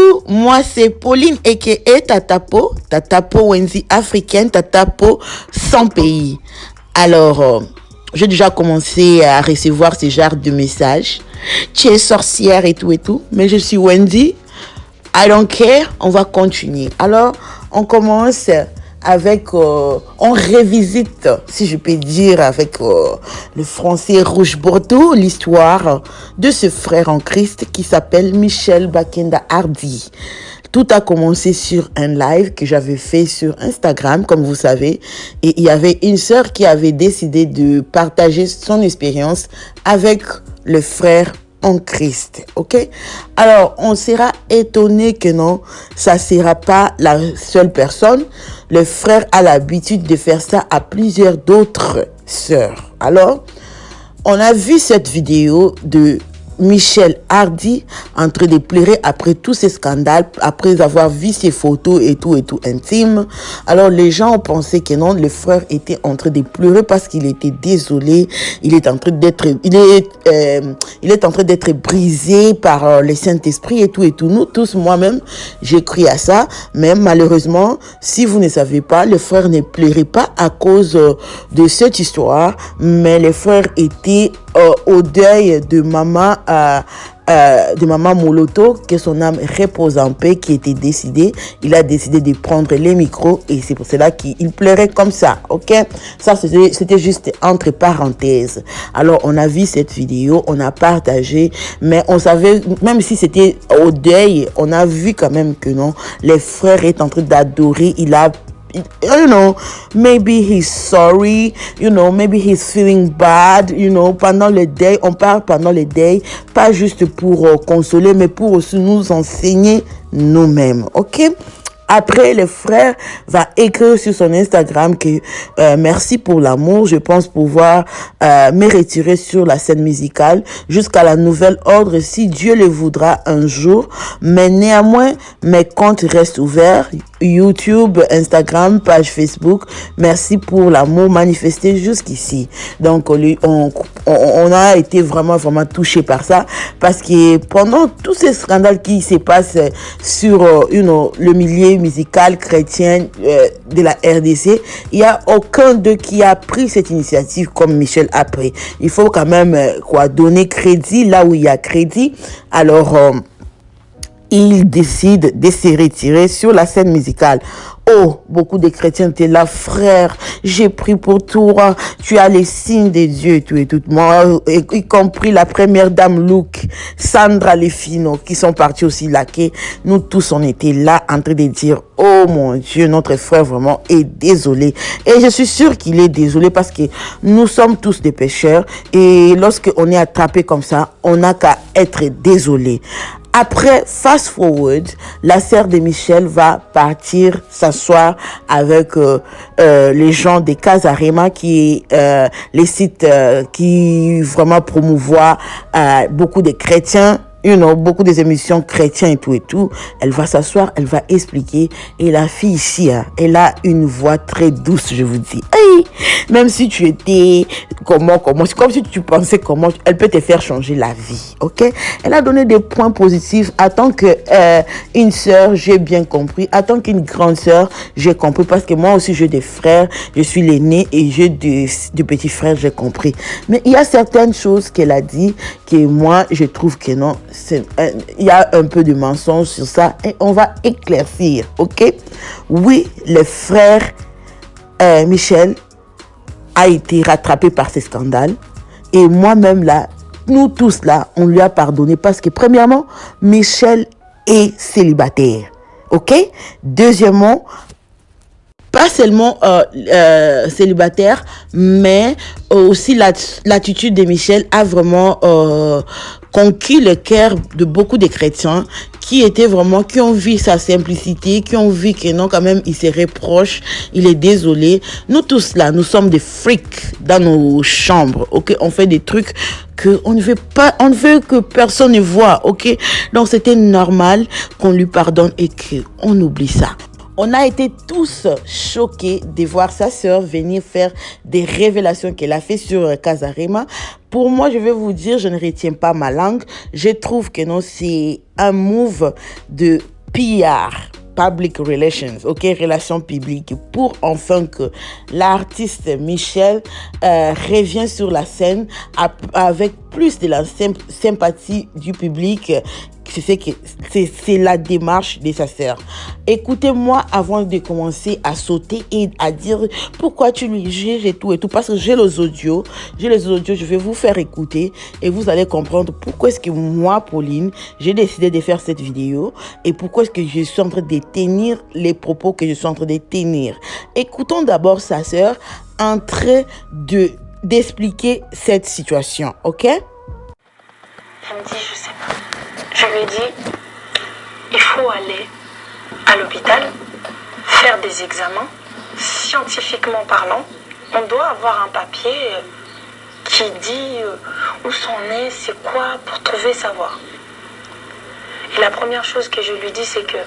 Coucou, moi c'est Pauline aka Tatapo Wendy africaine, Tatapo sans pays. Alors, j'ai déjà commencé à recevoir ce genre de messages. Tu es sorcière et tout, mais je suis Wendy. I don't care, on va continuer. Alors, on commence avec, on revisite, si je peux dire, avec le français Rouge Bordeaux, l'histoire de ce frère en Christ qui s'appelle Michel Bakenda Hardy. Tout a commencé sur un live que j'avais fait sur Instagram, comme vous savez. Et il y avait une sœur qui avait décidé de partager son expérience avec le frère en Christ, ok? Alors, on sera étonné que non, ça ne sera pas la seule personne. Le frère a l'habitude de faire ça à plusieurs d'autres sœurs. Alors, on a vu cette vidéo de Michel Hardy en train de pleurer après tous ces scandales, après avoir vu ses photos et tout intime. Alors les gens ont pensé que non, le frère était en train de pleurer parce qu'il était désolé, il est en train d'être brisé par le Saint-Esprit et tout. Nous tous, moi-même, j'ai cru à ça, mais malheureusement, si vous ne savez pas, le frère ne pleurait pas à cause de cette histoire, mais le frère était au deuil de maman Moloto, que son âme repose en paix, qui était décidé. Il a décidé de prendre les micros et c'est pour cela qu'il pleurait comme ça, ok? Ça, c'était juste entre parenthèses. Alors, on a vu cette vidéo, on a partagé, mais on savait, même si c'était au deuil, on a vu quand même que non, les frères est en train d'adorer, maybe he's sorry, maybe he's feeling bad, pendant le deuil, on parle pendant le deuil, pas juste pour consoler, mais pour aussi nous enseigner nous-mêmes, ok? Après, le frère va écrire sur son Instagram que merci pour l'amour, je pense pouvoir me retirer sur la scène musicale jusqu'à la nouvelle ordre si Dieu le voudra un jour. Mais néanmoins, mes comptes restent ouverts. YouTube, Instagram, page Facebook. Merci pour l'amour manifesté jusqu'ici. Donc, on a été vraiment touché par ça parce que pendant tous ces scandales qui se passent sur, le milieu musical chrétien de la RDC, il n'y a aucun d'eux qui a pris cette initiative comme Michel a pris. Il faut quand même donner crédit là où il y a crédit. Alors, il décide de se retirer sur la scène musicale. Oh, beaucoup de chrétiens étaient là, frère, j'ai prié pour toi, tu as les signes de Dieu et tout. Moi, y compris la première dame Luke, Sandra Lefino, qui sont partis aussi laquer. Nous tous, on était là en train de dire, oh mon Dieu, notre frère vraiment est désolé. Et je suis sûre qu'il est désolé parce que nous sommes tous des pécheurs. Et lorsqu'on est attrapé comme ça, on n'a qu'à être désolé. Après, fast forward, la sœur de Michel va partir s'asseoir avec les gens de Casarema, qui est les sites qui vraiment promouvoient beaucoup de chrétiens. Beaucoup des émissions chrétiennes et tout. Elle va s'asseoir, elle va expliquer. Et la fille ici, elle a une voix très douce, je vous dis. Hey, même si tu étais comment, c'est comme si tu pensais comment, elle peut te faire changer la vie, ok? Elle a donné des points positifs. En tant que une sœur, j'ai bien compris. En tant qu'une grande sœur, j'ai compris parce que moi aussi j'ai des frères, je suis l'aîné et j'ai des petits frères, j'ai compris. Mais il y a certaines choses qu'elle a dit que moi, je trouve que non. Il y a un peu de mensonge sur ça et on va éclaircir, ok? Oui, le frère Michel a été rattrapé par ces scandales et moi-même là, nous tous là, on lui a pardonné parce que premièrement, Michel est célibataire, ok? Deuxièmement, pas seulement célibataire, mais aussi l'attitude de Michel a vraiment conquis le cœur de beaucoup de chrétiens qui ont vu sa simplicité, qui ont vu que non, quand même, il se reproche, il est désolé. Nous tous là, nous sommes des freaks dans nos chambres, ok? On fait des trucs on ne veut pas, on ne veut que personne ne voit, ok? Donc c'était normal qu'on lui pardonne et qu'on oublie ça. On a été tous choqués de voir sa sœur venir faire des révélations qu'elle a fait sur Casarema. Pour moi, je vais vous dire, je ne retiens pas ma langue. Je trouve que non, c'est un move de PR, Public Relations, ok, relations publiques, pour enfin que l'artiste Michel revient sur la scène avec plus de la sympathie du public. C'est la démarche de sa sœur. Écoutez-moi avant de commencer à sauter et à dire pourquoi tu lui juges et tout, parce que j'ai les audios, je vais vous faire écouter et vous allez comprendre pourquoi est-ce que moi, Pauline, j'ai décidé de faire cette vidéo et pourquoi est-ce que je suis en train de tenir les propos que je suis en train de tenir. Écoutons d'abord sa sœur en train d'expliquer cette situation, ok? Elle me dit, je sais pas. Je lui ai dit, il faut aller à l'hôpital, faire des examens, scientifiquement parlant. On doit avoir un papier qui dit où son nez, c'est quoi, pour trouver savoir. Et la première chose que je lui dis, c'est que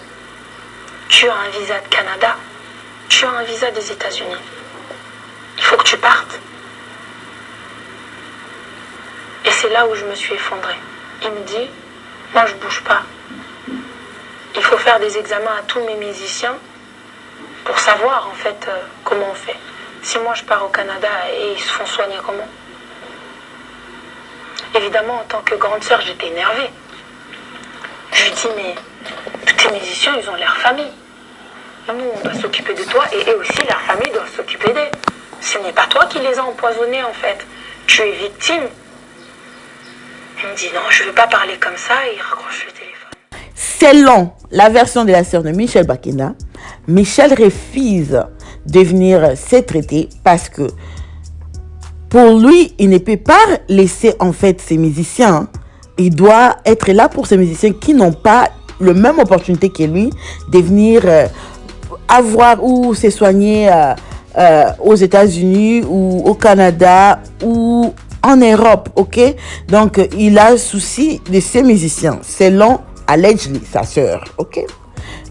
tu as un visa de Canada, tu as un visa des États-Unis. Il faut que tu partes. Et c'est là où je me suis effondrée. Il me dit, moi je bouge pas. Il faut faire des examens à tous mes musiciens pour savoir en fait comment on fait. Si moi je pars au Canada et ils se font soigner comment? Évidemment, en tant que grande sœur, j'étais énervée. Je lui dis, mais tous tes musiciens, ils ont leur famille. Nous, on doit s'occuper de toi et eux aussi, leur famille doit s'occuper d'eux. Ce n'est pas toi qui les as empoisonnés en fait. Tu es victime. Il me dit non, je ne veux pas parler comme ça et il raccroche le téléphone. Selon la version de la sœur de Michel Bakenda, Michel refuse de venir se traiter parce que pour lui, il ne peut pas laisser en fait ses musiciens. Il doit être là pour ces musiciens qui n'ont pas la même opportunité que lui de venir avoir ou se soigner aux États-Unis ou au Canada ou en Europe, ok? Donc, il a souci de ses musiciens, selon allegedly, sa sœur, ok?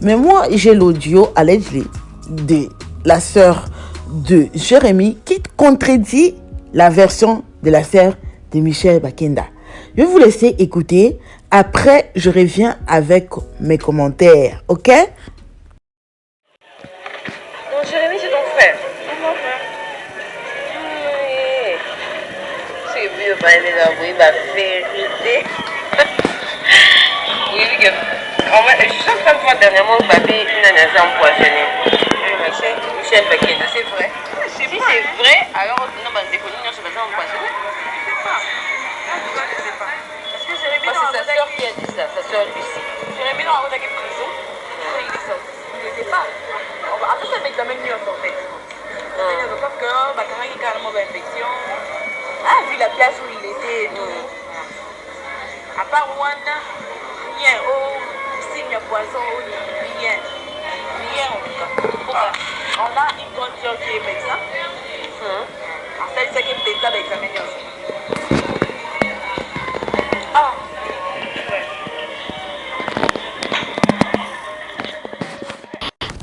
Mais moi, j'ai l'audio allegedly de la sœur de Jérémy qui contredit la version de la sœur de Michel Bakenda. Je vais vous laisser écouter. Après, je reviens avec mes commentaires, ok? Donc, Jérémy, c'est ton frère. Je parler d'avouer ma vérité. Oui, oui, en fait, chaque fois dernièrement, vous m'avez une analyse empoisonnée. Michel Bakenda, c'est vrai. Si c'est vrai, alors non, bah, déconner, non, je vais pas empoisonné. Je sais pas. Je sais pas. Parce que Jérémy, c'est sa soeur qui a dit ça, sa soeur Lucie. Jérémy, non, on a quelle prison. Il est sorti. Il n'était pas. Après, ça m'examine mieux en fait. Il ne veut pas que, bah, quand il y a carrément d'infection. Ah, vu la place où il était, à part Rwanda, rien, signe poisson, rien en tout cas. On a une grande soeur qui est médecin. En fait, c'est qui peut-être l'examen aussi. Ah,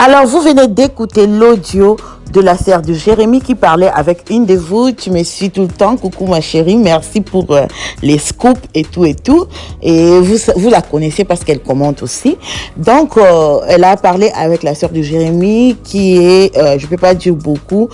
Alors, vous venez d'écouter l'audio de la sœur de Jérémy qui parlait avec une de vous. Tu me suis tout le temps. Coucou ma chérie, merci pour les scoops et tout et tout. Et vous la connaissez parce qu'elle commente aussi. Donc, elle a parlé avec la sœur de Jérémy qui est, je peux pas dire beaucoup.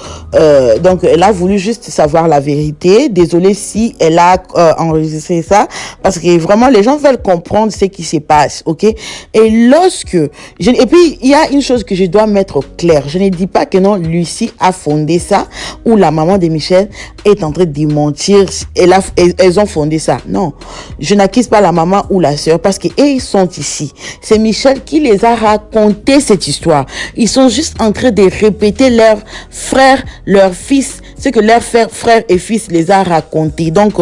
Donc, elle a voulu juste savoir la vérité. Désolée si elle a enregistré ça parce que vraiment, les gens veulent comprendre ce qui se passe, ok? Et et puis, il y a une chose que je dois mettre au clair. Je ne dis pas que non, Lucie a fondé ça ou la maman de Michel est en train de mentir. Elles ont fondé ça. Non, je n'accuse pas la maman ou la sœur parce qu'ils sont ici. C'est Michel qui les a raconté cette histoire. Ils sont juste en train de répéter leur frère, leur fils, ce que leur frère et fils les a raconté. Donc,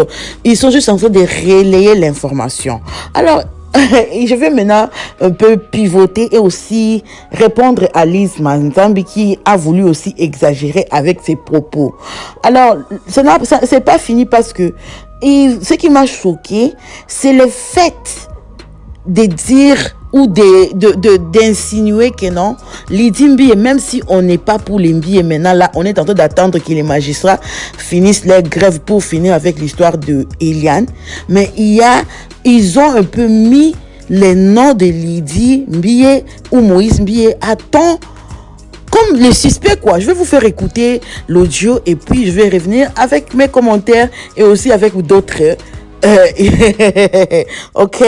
ils sont juste en train de relayer l'information. Alors, je vais maintenant un peu pivoter et aussi répondre à Lise Manzambi qui a voulu aussi exagérer avec ses propos. Alors, c'est pas fini parce que ce qui m'a choqué, c'est le fait de dire ou d'insinuer que non, l'Idimbi, même si on n'est pas pour l'Imbi, et maintenant là, on est en train d'attendre que les magistrats finissent leur grève pour finir avec l'histoire de Eliane. Mais ils ont un peu mis les noms de Lydie Mbié ou Moïse Mbié attend comme les suspects, quoi. Je vais vous faire écouter l'audio et puis je vais revenir avec mes commentaires et aussi avec d'autres. Ok?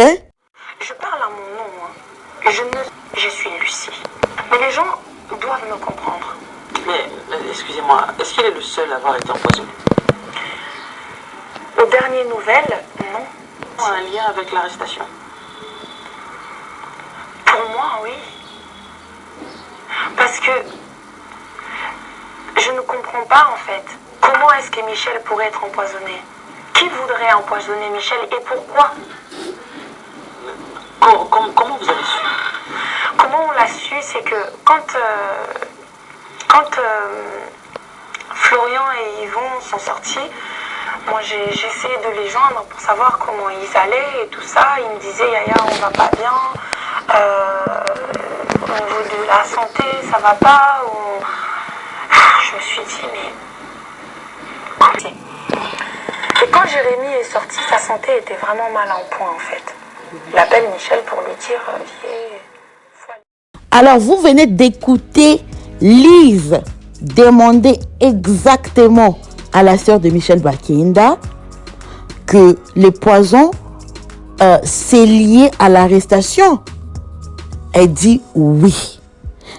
Je parle à mon nom, hein. Je suis Lucie. Mais les gens doivent me comprendre. Mais excusez-moi, est-ce qu'il est le seul à avoir été empoisonné? Aux dernières nouvelles, non. Un lien avec l'arrestation? Pour moi, oui. Parce que je ne comprends pas en fait. Comment est-ce que Michel pourrait être empoisonné? Qui voudrait empoisonner Michel et pourquoi? Comment vous avez su? Comment on l'a su, c'est que quand Florian et Yvon sont sortis, moi j'ai essayé de les joindre pour savoir comment ils allaient et tout ça. Ils me disaient Yaya, on va pas bien. Au niveau de la santé, ça va pas. Je me suis dit, mais. Et quand Jérémy est sorti, sa santé était vraiment mal en point en fait. Il appelle Michel pour lui dire Alors, vous venez d'écouter Lise demander exactement à la sœur de Michel Bakenda que les poisons, c'est lié à l'arrestation. Elle dit oui.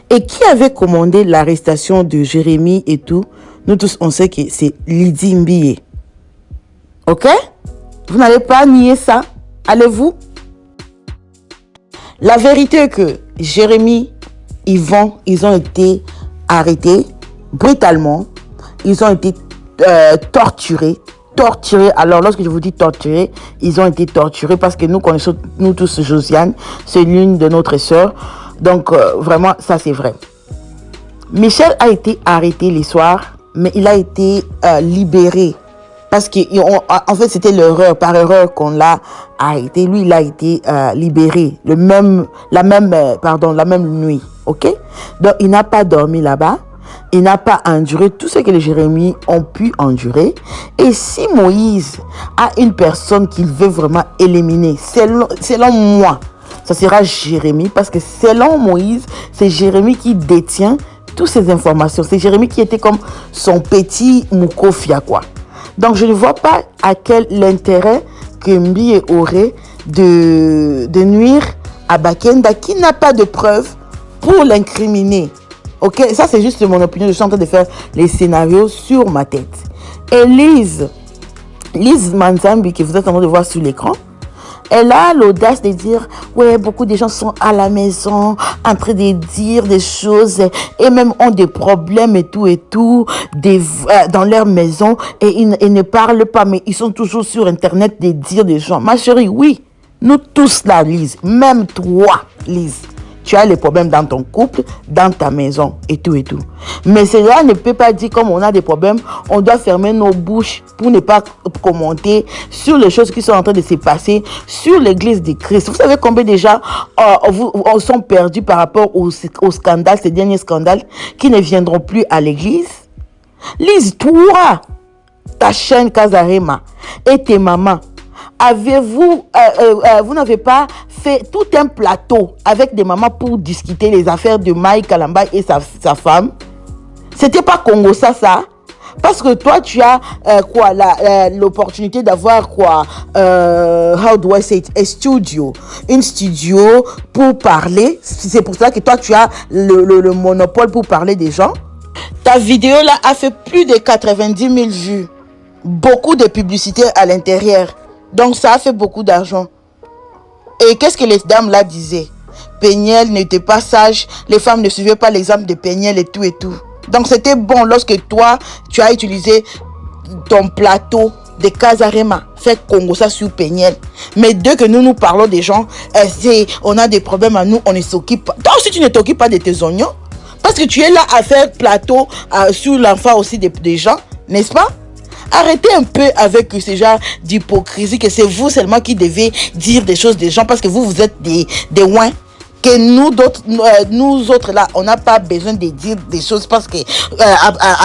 Et qui avait commandé l'arrestation de Jérémy et tout? Nous tous, on sait que c'est Lydie Mbié. Ok? Vous n'allez pas nier ça? Allez-vous? La vérité est que Jérémy, Yvon, ils ont été arrêtés brutalement. Ils ont été torturés. Alors, lorsque je vous dis torturés, ils ont été torturés parce que nous connaissons, nous tous, Josiane, c'est l'une de notre sœurs. Donc, vraiment, ça, c'est vrai. Michel a été arrêté les soirs, mais il a été libéré. Parce que, en fait, c'était l'erreur, par erreur qu'on l'a arrêté. Lui, il a été libéré la même nuit. Ok? Donc, il n'a pas dormi là-bas. Il n'a pas enduré tout ce que les Jérémy ont pu endurer. Et si Moïse a une personne qu'il veut vraiment éliminer, selon moi, ça sera Jérémy. Parce que selon Moïse, c'est Jérémy qui détient toutes ces informations. C'est Jérémy qui était comme son petit Moukofia, quoi. Donc, je ne vois pas à quel l'intérêt que Mbié aurait de nuire à Bakenda qui n'a pas de preuves pour l'incriminer. Ok, ça c'est juste mon opinion. Je suis en train de faire les scénarios sur ma tête. Et Lise Manzambi, que vous êtes en train de voir sur l'écran, elle a l'audace de dire, ouais, beaucoup de gens sont à la maison, en train de dire des choses, et même ont des problèmes et tout, dans leur maison, et ils ne parlent pas, mais ils sont toujours sur Internet de dire des gens. Ma chérie, oui, nous tous là, Lise, même toi, Lise, tu as les problèmes dans ton couple, dans ta maison, et tout. Mais cela ne peut pas dire, comme on a des problèmes, on doit fermer nos bouches pour ne pas commenter sur les choses qui sont en train de se passer sur l'église de Christ. Vous savez combien déjà sont perdus par rapport au scandale, ces derniers scandales, qui ne viendront plus à l'église? Lise, toi, ta chaîne Kazarema et tes mamans, vous n'avez pas fait tout un plateau avec des mamans pour discuter les affaires de Mike Kalamba et sa femme? C'était pas Congo ça? Parce que toi, tu as l'opportunité d'avoir how do I say it, une studio pour parler. C'est pour ça que toi, tu as le monopole pour parler des gens. Ta vidéo là a fait plus de 90 000 vues. Beaucoup de publicité à l'intérieur. Donc, ça a fait beaucoup d'argent. Et qu'est-ce que les dames là disaient? Péniel n'était pas sage. Les femmes ne suivaient pas l'exemple de Péniel et tout. Donc, c'était bon lorsque toi, tu as utilisé ton plateau de Kazarema. Fait Congo ça sur Péniel. Mais dès que nous parlons des gens, on a des problèmes à nous, on ne s'occupe pas. Toi aussi, tu ne t'occupes pas de tes oignons. Parce que tu es là à faire plateau sur l'enfant aussi des gens, n'est-ce pas? Arrêtez un peu avec ce genre d'hypocrisie que c'est vous seulement qui devez dire des choses des gens parce que vous êtes des ouins. Que nous autres là, on n'a pas besoin de dire des choses parce que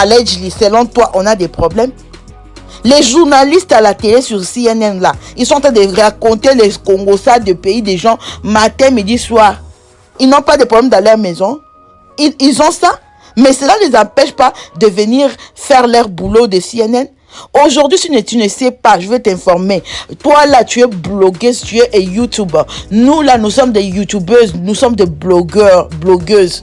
allegedly, selon toi, on a des problèmes. Les journalistes à la télé sur CNN là, ils sont en train de raconter les Congosas de pays des gens matin, midi, soir. Ils n'ont pas de problème dans leur maison. Ils ont ça. Mais cela ne les empêche pas de venir faire leur boulot de CNN. Aujourd'hui, si tu ne sais pas, je vais t'informer. Toi là, tu es blogueuse, tu es YouTuber. Nous là, nous sommes des YouTubeuses, nous sommes des blogueuses.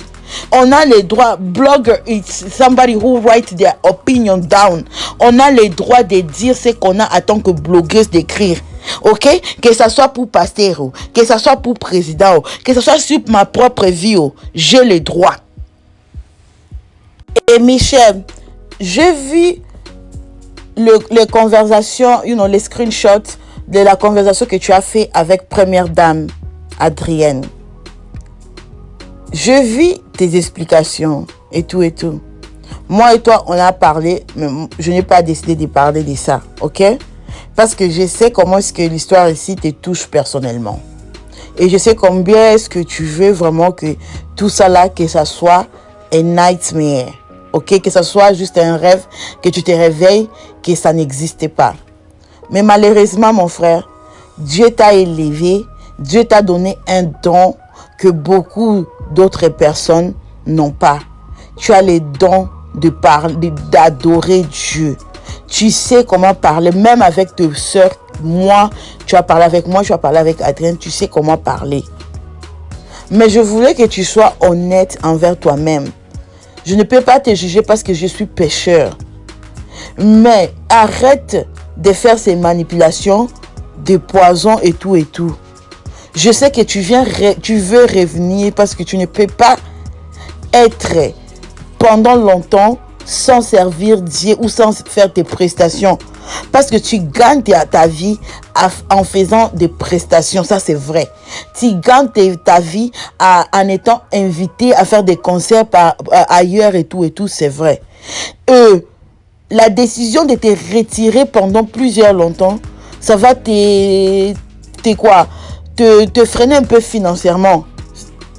On a les droits. Blogger is somebody who writes their opinion down. On a les droits de dire ce qu'on a en tant que blogueuse d'écrire. Ok? Que ça soit pour pasteur, que ça soit pour président, que ça soit sur ma propre vie, j'ai les droits. Et Michel, j'ai vu les conversations, les screenshots de la conversation que tu as fait avec Première Dame Adrienne. Je vis tes explications et tout et tout. Moi et toi, on a parlé, mais je n'ai pas décidé de parler de ça, ok? Parce que je sais comment est-ce que l'histoire ici te touche personnellement. Et je sais combien est-ce que tu veux vraiment que tout ça là, que ça soit un nightmare, ok? Que ça soit juste un rêve, que tu te réveilles, que ça n'existait pas. Mais malheureusement, mon frère, Dieu t'a élevé, Dieu t'a donné un don que beaucoup d'autres personnes n'ont pas. Tu as les dons de parler, d'adorer Dieu. Tu sais comment parler, même avec tes soeurs. Moi, tu as parlé avec moi, tu as parlé avec Adrienne, tu sais comment parler. Mais je voulais que tu sois honnête envers toi-même. Je ne peux pas te juger parce que je suis pécheur. Mais arrête de faire ces manipulations de poison et tout et tout. Je sais que tu veux revenir parce que tu ne peux pas être pendant longtemps sans servir Dieu ou sans faire tes prestations. Parce que tu gagnes ta vie en faisant des prestations, ça c'est vrai. Tu gagnes ta vie en étant invité à faire des concerts ailleurs et tout, c'est vrai. La décision de te retirer pendant plusieurs longtemps, ça va te freiner un peu financièrement.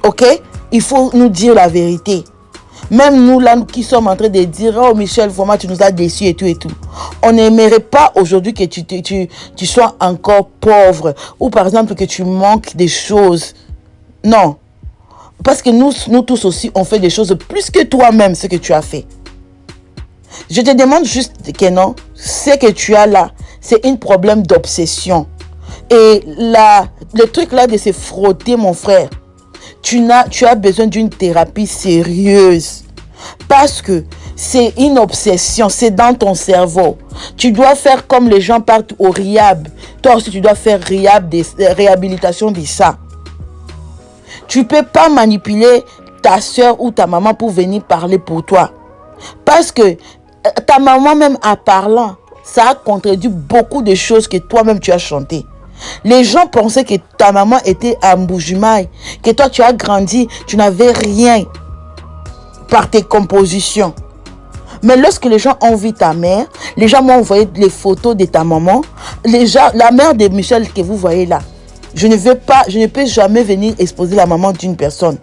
Ok? Il faut nous dire la vérité. Même nous là qui sommes en train de dire oh Michel, vraiment tu nous as déçus et tout. On n'aimerait pas aujourd'hui que tu sois encore pauvre ou par exemple que tu manques des choses. Non. Parce que nous tous aussi on fait des choses plus que toi-même ce que tu as fait. Je te demande juste que non, ce que tu as là, c'est un problème d'obsession. Et le truc là de se frotter, mon frère, tu as besoin d'une thérapie sérieuse. Parce que c'est une obsession, c'est dans ton cerveau. Tu dois faire comme les gens partent au RIAB. Toi aussi, tu dois faire réhabilitation de ça. Tu ne peux pas manipuler ta soeur ou ta maman pour venir parler pour toi. Parce que ta maman même en parlant, ça a contredit beaucoup de choses que toi-même tu as chantées. Les gens pensaient que ta maman était à Mbujimaï, que toi tu as grandi, tu n'avais rien par tes compositions. Mais lorsque les gens ont vu ta mère, les gens m'ont envoyé les photos de ta maman, la mère de Michel que vous voyez là. Je ne peux jamais venir exposer la maman d'une personne.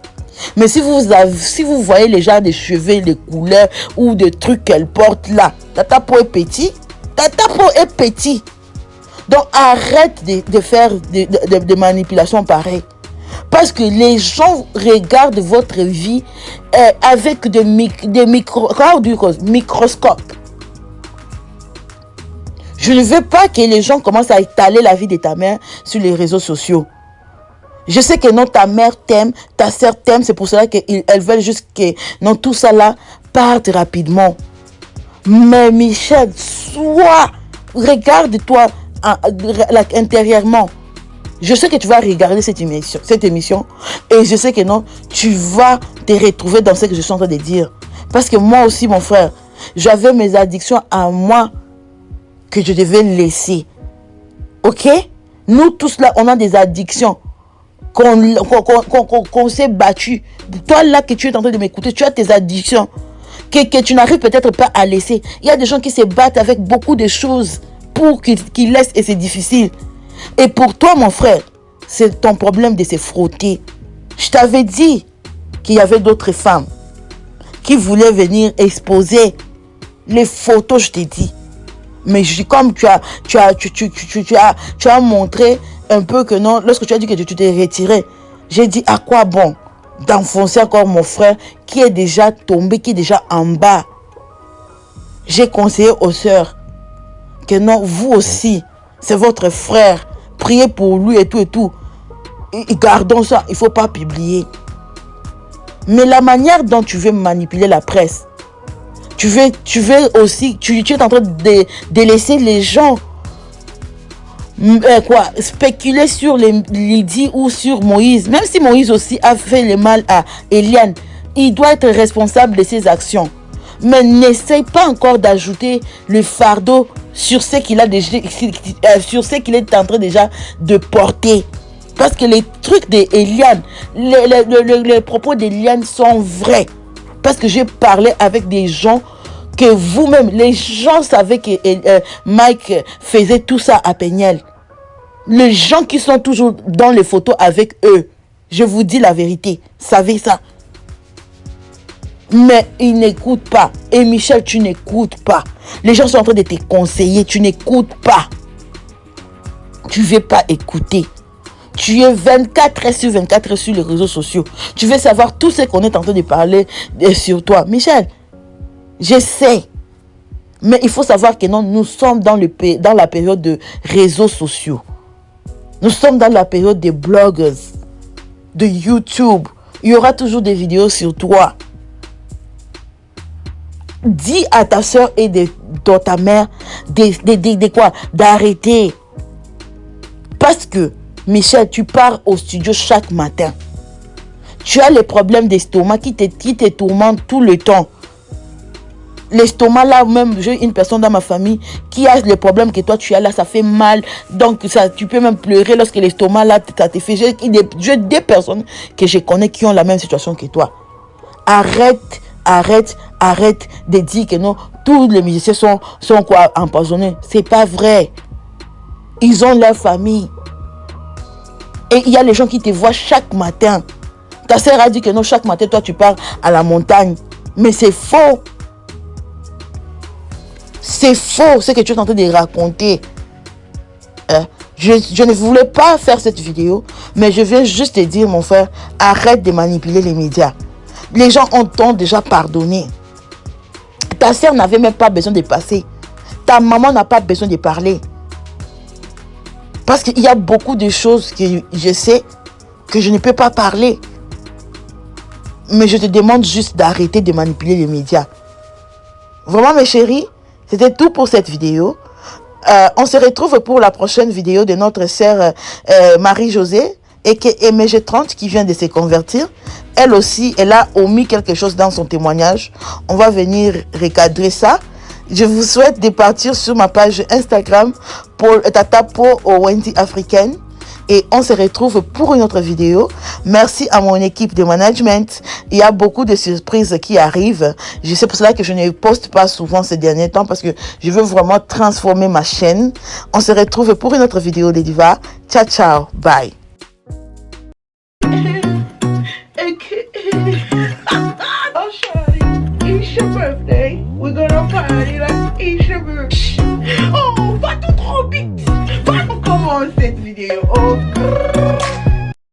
Mais si vous voyez les gens des cheveux, les couleurs ou des trucs qu'elle porte là, Tata Po est petit. Tata Po est petit. Donc arrête de faire des manipulations pareilles. Parce que les gens regardent votre vie avec des microscopes. Je ne veux pas que les gens commencent à étaler la vie de ta mère sur les réseaux sociaux. Je sais que non, ta mère t'aime, ta soeur t'aime, c'est pour cela qu'elles veulent juste que non, tout ça là parte rapidement. Mais Michel, regarde-toi intérieurement. Je sais que tu vas regarder cette émission et je sais que non, tu vas te retrouver dans ce que je suis en train de dire. Parce que moi aussi, mon frère, j'avais mes addictions à moi que je devais laisser. Ok? Nous tous là, on a des addictions qu'on s'est battu. Toi là que tu es en train de m'écouter, tu as tes addictions que tu n'arrives peut-être pas à laisser. Il y a des gens qui se battent avec beaucoup de choses pour qu'ils laissent et c'est difficile. Et pour toi, mon frère, c'est ton problème de se frotter. Je t'avais dit qu'il y avait d'autres femmes qui voulaient venir exposer les photos, je t'ai dit. Mais comme tu as montré un peu que non, lorsque tu as dit que tu t'es retiré, j'ai dit à quoi bon d'enfoncer encore mon frère qui est déjà tombé, qui est déjà en bas. J'ai conseillé aux sœurs que non, vous aussi, c'est votre frère. Priez pour lui et tout et tout. Et gardons ça, il ne faut pas publier. Mais la manière dont tu veux manipuler la presse, tu veux aussi, tu es en train de laisser les gens spéculer sur Lydie ou sur Moïse. Même si Moïse aussi a fait le mal à Eliane, il doit être responsable de ses actions. Mais n'essaye pas encore d'ajouter le fardeau sur ce qu'il a déjà, sur ce qu'il est en train déjà de porter. Parce que les trucs d'Eliane, les propos d'Eliane sont vrais. Parce que j'ai parlé avec des gens que vous-même, les gens savaient que Mike faisait tout ça à Peniel. Les gens qui sont toujours dans les photos avec eux, je vous dis la vérité, savez ça. Mais ils n'écoutent pas. Et Michel, tu n'écoutes pas. Les gens sont en train de te conseiller, tu n'écoutes pas. Tu ne veux pas écouter. Tu es 24 heures sur 24 heures sur les réseaux sociaux. Tu veux savoir tout ce qu'on est en train de parler sur toi. Michel, je sais. Mais il faut savoir que non, nous sommes dans la période de réseaux sociaux. Nous sommes dans la période des bloggers, de YouTube. Il y aura toujours des vidéos sur toi. Dis à ta soeur et ta mère d'arrêter. Parce que, Michel, tu pars au studio chaque matin. Tu as les problèmes d'estomac qui te tourmentent tout le temps. L'estomac là, même j'ai une personne dans ma famille qui a les problèmes que toi tu as là, ça fait mal. Donc ça, tu peux même pleurer lorsque l'estomac là, ça te fait. J'ai des personnes que je connais qui ont la même situation que toi. Arrête de dire que non, tous les musiciens sont quoi, empoisonnés. C'est pas vrai. Ils ont leur famille. Et il y a les gens qui te voient chaque matin. Ta sœur a dit que non, chaque matin, toi, tu pars à la montagne. Mais c'est faux. C'est faux ce que tu es en train de raconter. Je ne voulais pas faire cette vidéo, mais je viens juste te dire, mon frère, arrête de manipuler les médias. Les gens t'ont déjà pardonné. Ta sœur n'avait même pas besoin de passer. Ta maman n'a pas besoin de parler. Parce qu'il y a beaucoup de choses que je sais que je ne peux pas parler. Mais je te demande juste d'arrêter de manipuler les médias. Vraiment, mes chéris, c'était tout pour cette vidéo. On se retrouve pour la prochaine vidéo de notre sœur Marie-Josée et MG30 qui vient de se convertir. Elle aussi, elle a omis quelque chose dans son témoignage. On va venir recadrer ça. Je vous souhaite de partir sur ma page Instagram pour Tata pour Wendy Africaine. Et on se retrouve pour une autre vidéo. Merci à mon équipe de management. Il y a beaucoup de surprises qui arrivent. Je sais pour cela que je ne poste pas souvent ces derniers temps parce que je veux vraiment transformer ma chaîne. On se retrouve pour une autre vidéo de Diva. Ciao, ciao. Bye. Oh, Shawty, it's your birthday.